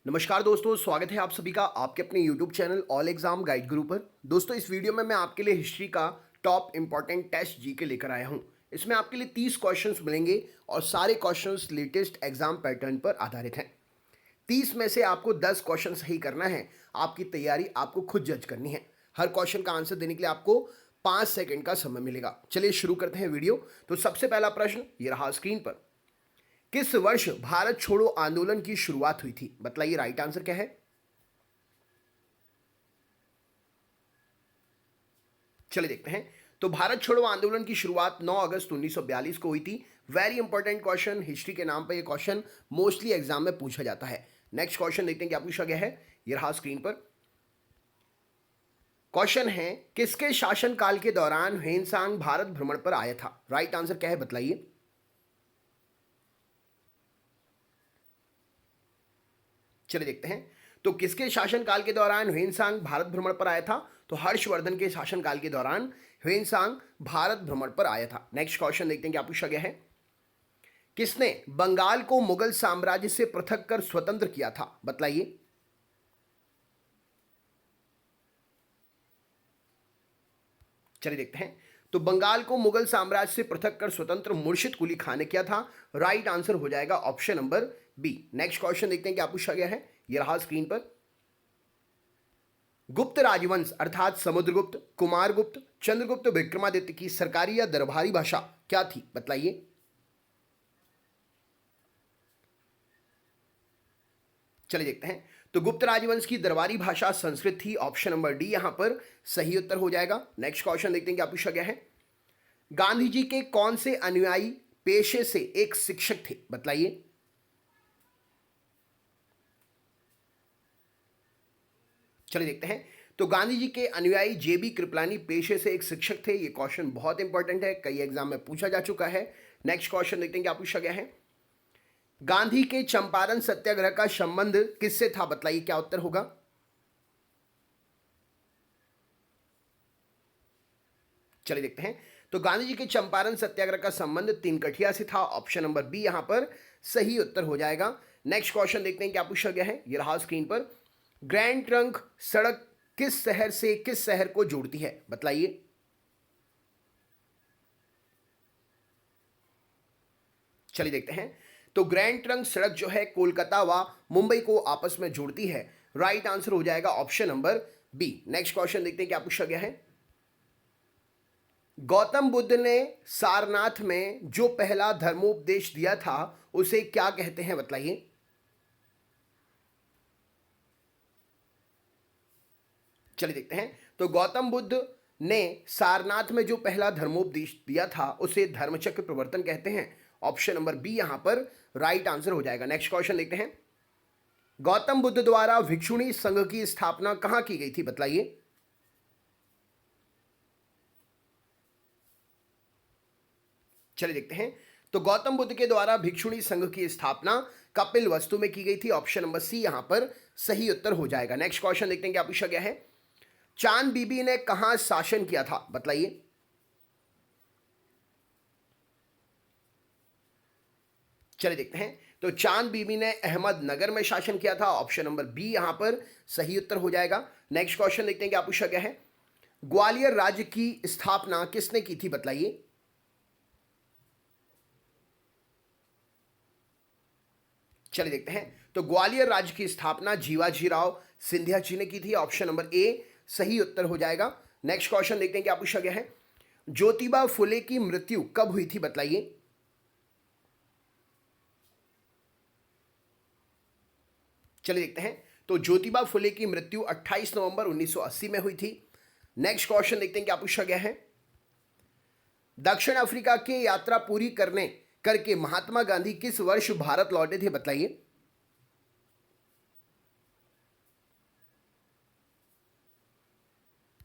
नमस्कार दोस्तों, स्वागत है आप सभी का आपके अपने YouTube channel all exam guide गुरु पर। दोस्तों, इस वीडियो में मैं आपके लिए हिस्ट्री का टॉप इंपॉर्टेंट टेस्ट जीके लेकर आया हूं। इसमें आपके लिए 30 क्वेश्चंस मिलेंगे और सारे क्वेश्चंस लेटेस्ट एग्जाम पैटर्न पर आधारित हैं। 30 में से आपको 10 क्वेश्चन सही करना है। आपकी तैयारी आपको खुद जज करनी है। हर क्वेश्चन का आंसर देने के लिए आपको 5 सेकंड का समय मिलेगा। चलिए शुरू करते हैं वीडियो। तो सबसे पहला प्रश्न ये रहा स्क्रीन पर। किस वर्ष भारत छोड़ो आंदोलन की शुरुआत हुई थी? बताइए राइट आंसर क्या है। चलिए देखते हैं। तो भारत छोड़ो आंदोलन की शुरुआत 9 अगस्त 1942 को हुई थी। वेरी इंपॉर्टेंट क्वेश्चन, हिस्ट्री के नाम पर यह क्वेश्चन मोस्टली एग्जाम में पूछा जाता है। नेक्स्ट क्वेश्चन देखते हैं क्या पूछा गया है। यह रहा स्क्रीन पर। क्वेश्चन है, किसके शासनकाल के दौरान ह्वेनसांग भारत भ्रमण पर आया था? राइट आंसर क्या है बताइए। चलिए देखते हैं। तो किसके शासनकाल के दौरान ह्वेनसांग भारत भ्रमण पर आया था? तो हर्षवर्धन के शासनकाल के दौरान ह्वेनसांग भारत भ्रमण पर आया था। नेक्स्ट क्वेश्चन देखते हैं क्या पूछा गया है। किसने बंगाल को मुगल साम्राज्य से पृथक कर स्वतंत्र किया था? बतलाइए। चलिए देखते हैं। तो बंगाल को मुगल साम्राज्य से पृथक कर स्वतंत्र मुर्शिद कुली खान ने किया था। राइट आंसर हो जाएगा option number B. Next question देखते हैं क्या पूछा गया है। यह रहा स्क्रीन पर। गुप्त राजवंश अर्थात समुद्रगुप्त, कुमारगुप्त, चंद्रगुप्त, विक्रमादित्य की सरकारी या दरबारी भाषा क्या थी? बतलाइए। चलिए देखते हैं। तो गुप्त राजवंश की दरबारी भाषा संस्कृत थी। ऑप्शन नंबर डी यहां पर सही उत्तर हो जाएगा। नेक्स्ट क्वेश्चन देखते हैं क्या पूछा गया है। गांधी जी के कौन से अनुयायी पेशे से एक शिक्षक थे? बतलाइए। चलिए देखते हैं। तो गांधी जी के अनुयायी जेबी कृपलानी पेशे से एक शिक्षक थे। ये क्वेश्चन बहुत इंपॉर्टेंट है, कई एग्जाम में पूछा जा चुका है। नेक्स्ट क्वेश्चन देखते हैं क्या पूछा गया है। गांधी के चंपारण सत्याग्रह का संबंध किससे था? बतलाइए क्या उत्तर होगा। चलिए देखते हैं। तो गांधी जी के चंपारण सत्याग्रह का संबंध तिनकठिया से था। ऑप्शन नंबर बी यहां पर सही उत्तर हो जाएगा। नेक्स्ट क्वेश्चन देखते हैं क्या पूछा गया है। यह रहा स्क्रीन पर। ग्रैंड ट्रंक सड़क किस शहर से किस शहर को जोड़ती है? बतलाइए। चलिए देखते हैं। तो ग्रैंड ट्रंक सड़क जो है कोलकाता व मुंबई को आपस में जोड़ती है। राइट आंसर हो जाएगा option number B. Next question देखते हैं क्या पूछा गया है। गौतम बुद्ध ने सारनाथ में जो पहला धर्मोपदेश दिया था उसे क्या कहते हैं? बतलाइए। चलिए देखते हैं। तो गौतम बुद्ध ने सारनाथ में जो पहला धर्मोपदेश दिया था उसे धर्मचक्र प्रवर्तन कहते हैं। ऑप्शन नंबर बी यहां पर राइट आंसर हो जाएगा। नेक्स्ट क्वेश्चन देखते हैं। गौतम बुद्ध द्वारा भिक्षुणी संघ की स्थापना कहां की गई थी? बतलाइए। चलिए देखते हैं। तो गौतम बुद्ध के द्वारा भिक्षुणी संघ की स्थापना कपिल वस्तु में की गई थी। ऑप्शन नंबर सी यहां पर सही उत्तर हो जाएगा। नेक्स्ट क्वेश्चन देखते हैं क्या पूछा गया है। चांद बीबी ने कहां शासन किया था? बतलाइए। चलिए देखते हैं। तो चांद बीबी ने अहमदनगर में शासन किया था। ऑप्शन नंबर बी यहां पर सही उत्तर हो जाएगा। नेक्स्ट क्वेश्चन देखते हैं क्या पूछा गया है। ग्वालियर राज्य की स्थापना किसने की थी? बतलाइए। चलिए देखते हैं। तो ग्वालियर राज्य की स्थापना जीवाजी राव सिंधिया जी ने की थी। ऑप्शन नंबर ए सही उत्तर हो जाएगा। नेक्स्ट क्वेश्चन देखते हैं क्या पूछा गया है। ज्योतिबा फुले की मृत्यु कब हुई थी? बताइए। चलिए देखते हैं। तो ज्योतिबा फुले की मृत्यु 28 नवंबर 1980 में हुई थी। नेक्स्ट क्वेश्चन देखते हैं क्या पूछा गया है। दक्षिण अफ्रीका की यात्रा पूरी करने करके महात्मा गांधी किस वर्ष भारत लौटे थे? बताइए।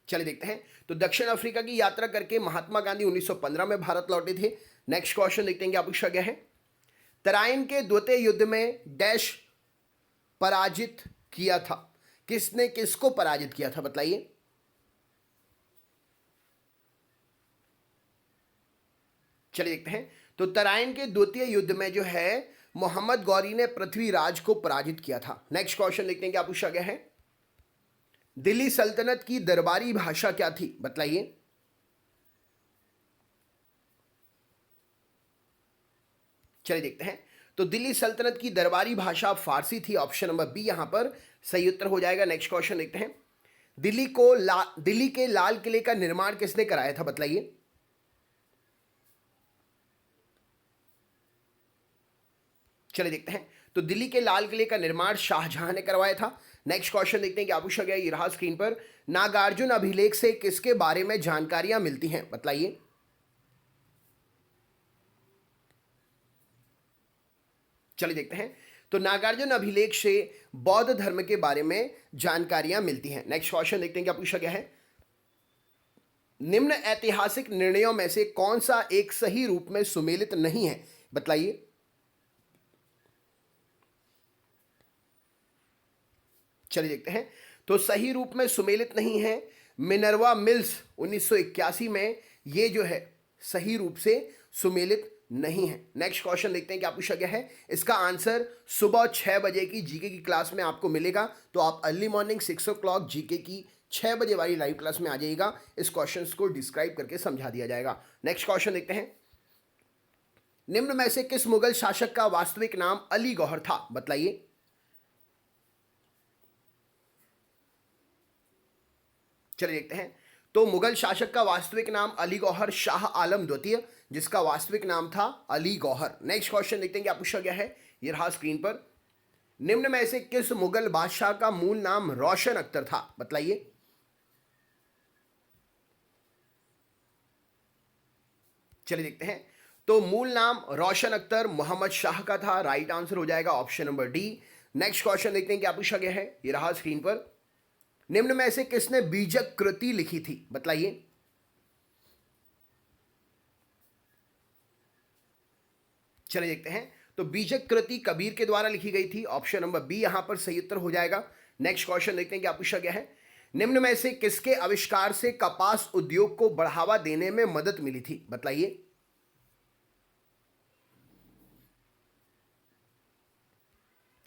चलिए देखते हैं। तो दक्षिण अफ्रीका की यात्रा करके महात्मा गांधी 1915 में भारत लौटे थे। नेक्स्ट क्वेश्चन देखते हैं क्या पूछा गया है। तराइन के द्वितीय युद्ध में डैश पराजित किया था? किसने किसको पराजित किया था? बताइए। चलिए देखते हैं। तो तराइन के द्वितीय युद्ध में जो है मोहम्मद गौरी ने पृथ्वीराज को पराजित किया था? नेक्स्ट क्वेश्चन देखते हैं क्या पूछा गया है। दिल्ली सल्तनत की दरबारी भाषा क्या थी? बतलाइए। चलिए देखते हैं। तो दिल्ली सल्तनत की दरबारी भाषा फारसी थी। ऑप्शन नंबर बी यहां पर सही उत्तर हो जाएगा। नेक्स्ट क्वेश्चन देखते हैं। दिल्ली के लाल किले का निर्माण किसने कराया था? बतलाइए। चलिए देखते हैं। तो दिल्ली के लाल किले का निर्माण शाहजहां ने करवाया था। नेक्स्ट क्वेश्चन देखते हैं क्या पूछा गया। ये रहा स्क्रीन पर। नागार्जुन अभिलेख से किसके बारे में जानकारियां मिलती हैं? बतलाइए। चलिए देखते हैं। तो नागार्जुन अभिलेख से बौद्ध धर्म के बारे में जानकारियां मिलती हैं। नेक्स्ट क्वेश्चन देखते हैं क्या पूछा गया है। निम्न ऐतिहासिक निर्णयों में से कौन सा एक सही रूप में सुमेलित नहीं है? बतलाइए। चलिए देखते हैं। तो सही रूप में सुमेलित नहीं है। मिनर्वा मिल्स 1981 में ये जो है सही रूप से सुमेलित नहीं है। नेक्स्ट क्वेश्चन देखते हैं क्या पूछा गया है। इसका आंसर सुबह 6 बजे की जीके की क्लास में आपको मिलेगा। तो आप अर्ली मॉर्निंग 6 o'clock जीके की 6 बजे वाली लाइव क्लास में आ जाइएगा। इस क्वेश्चन को डिस्क्राइब करके समझा दिया जाएगा। नेक्स्ट क्वेश्चन देखते हैं। निम्न में से किस मुगल शासक का वास्तविक नाम अली गौहर था? बतलाइए। चलिए देखते हैं। तो मुगल शासक का वास्तविक नाम अली गौहर शाह आलम द्वितीय, जिसका वास्तविक नाम था अली गौहर। नेक्स्ट क्वेश्चन देखते हैं क्या पूछा गया है। ये रहा स्क्रीन पर। निम्न में से किस मुगल बादशाह का मूल नाम रोशन अख्तर था? बतलाइए। चलिए देखते हैं। तो मूल नाम रोशन अख्तर मोहम्मद शाह का था। राइट आंसर हो जाएगा option number D. Next question देखते हैं क्या पूछा गया है। ये रहा स्क्रीन पर। निम्न में से किसने बीजक कृति लिखी थी? बतलाइए। चलिए देखते हैं। तो बीजक कृति कबीर के द्वारा लिखी गई थी। ऑप्शन नंबर बी यहां पर सही उत्तर हो जाएगा। नेक्स्ट क्वेश्चन देखते हैं क्या पूछा गया है। निम्न में से किसके आविष्कार से कपास उद्योग को बढ़ावा देने में मदद मिली थी? बतलाइए।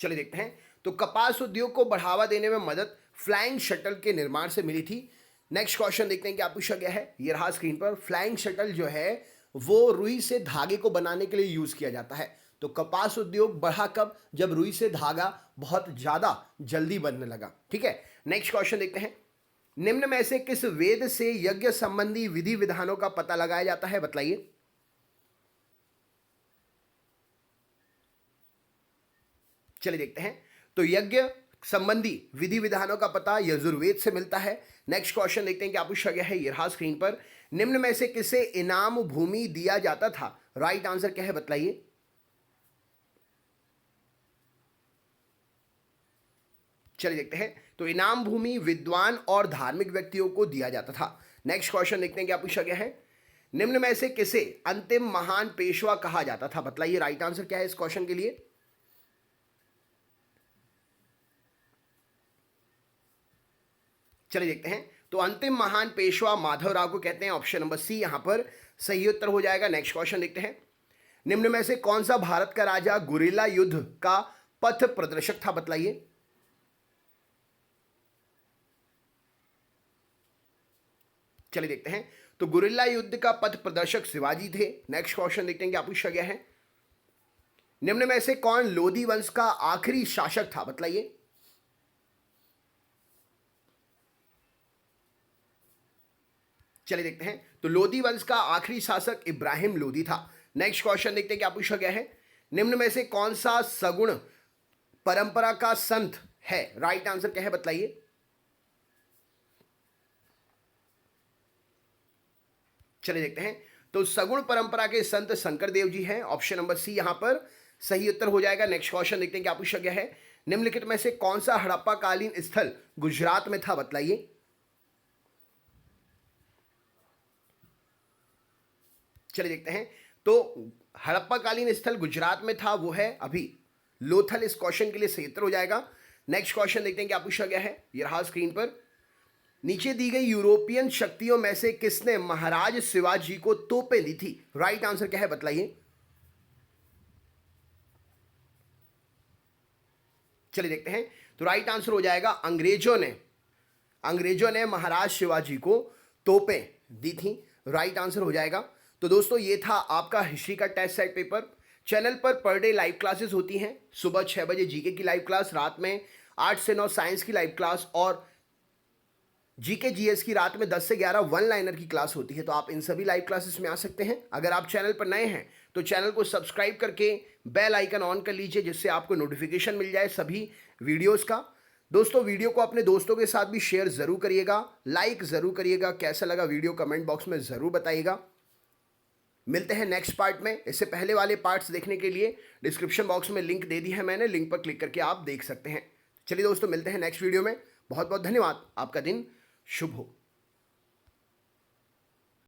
चलिए देखते हैं। तो कपास उद्योग को बढ़ावा देने में मदद फ्लाइंग शटल के निर्माण से मिली थी। नेक्स्ट क्वेश्चन देखते हैं क्या पूछा गया है। ये रहा स्क्रीन पर। फ्लाइंग शटल जो है वो रुई से धागे को बनाने के लिए यूज किया जाता है। तो कपास उद्योग बढ़ा कब? जब रुई से धागा बहुत ज्यादा जल्दी बनने लगा। ठीक है। नेक्स्ट क्वेश्चन देखते हैं। निम्न में से किस वेद से यज्ञ संबंधी विधि विधानों का पता लगाया जाता है? बतलाइए। चलिए देखते हैं। तो यज्ञ संबंधी विधि विधानों का पता यजुर्वेद से मिलता है। नेक्स्ट क्वेश्चन देखते हैं क्या पूछा गया है। ये रहा स्क्रीन पर। निम्न में से किसे इनाम भूमि दिया जाता था? राइट आंसर क्या है? बतलाइए। चलिए देखते हैं। तो इनाम भूमि विद्वान और धार्मिक व्यक्तियों को दिया जाता था। नेक्स्ट क्वेश्चन देखते हैं क्या पूछा गया है। निम्न में से किसे अंतिम महान पेशवा कहा जाता था? बतलाइए। राइट आंसर क्या है इस क्वेश्चन के लिए। चलिए देखते हैं। तो अंतिम महान पेशवा माधवराव को कहते हैं। ऑप्शन नंबर सी यहां पर सही उत्तर हो जाएगा। नेक्स्ट क्वेश्चन देखते हैं। निम्न में से कौन सा भारत का राजा गुरिल्ला युद्ध का पथ प्रदर्शक था? बतलाइए। चलिए देखते हैं। तो गुरिल्ला युद्ध का पथ प्रदर्शक शिवाजी थे। नेक्स्ट क्वेश्चन देखते हैं क्या पूछा गया है। निम्न में से कौन लोधी वंश का आखिरी शासक था? बतलाइए। चलिए देखते हैं। तो लोधी वंश का आखिरी शासक इब्राहिम लोधी था। नेक्स्ट क्वेश्चन देखते हैं क्या पूछा गया है। निम्न में से कौन सा सगुण परंपरा का संत है? राइट आंसर क्या है? बतलाइए। चलिए देखते हैं। तो सगुण परंपरा के संत शंकर देव जी हैं। ऑप्शन नंबर सी यहां पर सही उत्तर हो जाएगा। नेक्स्ट क्वेश्चन देखते हैं क्या पूछा गया है। निम्नलिखित में से कौन सा हड़प्पा कालीन स्थल गुजरात में था? बतलाइए। चलिए देखते हैं। तो हड़प्पा कालीन स्थल गुजरात में था, वो है अभी लोथल। इस क्वेश्चन के लिए सही उत्तर हो जाएगा। नेक्स्ट क्वेश्चन देखते हैं क्या पूछा गया है। ये रहा स्क्रीन पर। नीचे दी गई यूरोपियन शक्तियों में से किसने महाराज शिवाजी को तोपें दी थी? राइट आंसर क्या है? बतलाइए। चलिए देखते हैं। तो राइट आंसर हो जाएगा अंग्रेजों ने महाराज शिवाजी को तोपें दी थी। राइट आंसर हो जाएगा। तो दोस्तों ये था आपका हिस्ट्री का टेस्ट सेट पेपर। चैनल पर पर डे लाइव क्लासेस होती हैं। सुबह 6 बजे जीके की लाइव क्लास, रात में 8 से 9 साइंस की लाइव क्लास और जीके जीएस की रात में 10 से 11 वन लाइनर की क्लास होती है। तो आप इन सभी लाइव क्लासेस में आ सकते हैं। अगर आप चैनल पर नए हैं तो चैनल को सब्सक्राइब करके बेल आइकन ऑन कर लीजिए, जिससे आपको नोटिफिकेशन मिल जाए सभी वीडियोस का। दोस्तों वीडियो को अपने दोस्तों के साथ भी शेयर ज़रूर करिएगा, लाइक ज़रूर करिएगा। कैसा लगा वीडियो कमेंट बॉक्स में ज़रूर बताइएगा। मिलते हैं नेक्स्ट पार्ट में। इससे पहले वाले पार्ट्स देखने के लिए डिस्क्रिप्शन बॉक्स में लिंक दे दी है मैंने, लिंक पर क्लिक करके आप देख सकते हैं। चलिए दोस्तों मिलते हैं नेक्स्ट वीडियो में। बहुत बहुत धन्यवाद। आपका दिन शुभ हो।